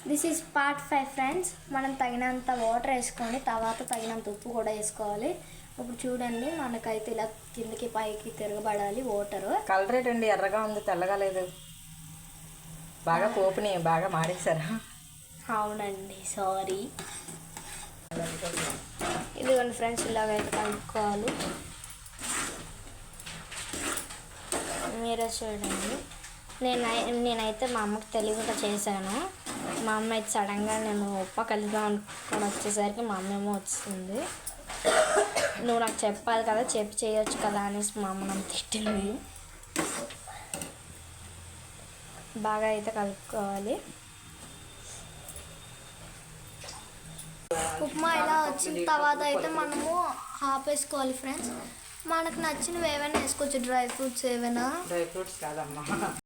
This is part 5 friends. మనం తగినంత water వేసుకొని తర్వాత తగినంత ఉప్పు కూడా వేసుకోవాలి. ఇప్పుడు చూడండి, మనకైతే ఇలా కిందకి పైకి తిరగబడాలి వాటర్. కలర్ ఏంటండి ఎర్రగా ఉంది, తెల్లగా లేదు. బాగా పోపుని బాగా మాడేశారా? అవునండి, సారీ. ఇదిగోండి ఫ్రెండ్స్, ఇలాగైతే కలుపుకోవాలి. మీరే చూడండి. నేనైతే మా అమ్మకి తెలియకుండా చేశాను. మా అమ్మ అయితే సడన్గా నేను ఉప్పు కలిపా అనుకొని వచ్చేసరికి మా అమ్మ ఏమో వచ్చింది. నువ్వు నాకు చెప్పాలి కదా, చెప్పి చేయొచ్చు కదా అనేసి మా అమ్మ నన్ను తిట్టింది. బాగా అయితే కలుపుకోవాలి. ఉప్మా ఇలా వచ్చిన తర్వాత అయితే మనము ఆపేసుకోవాలి ఫ్రెండ్స్. మనకు నచ్చినవి ఏవైనా వేసుకోవచ్చు, డ్రై ఫ్రూట్స్ ఏవైనా. డ్రై ఫ్రూట్స్ కాదమ్మా,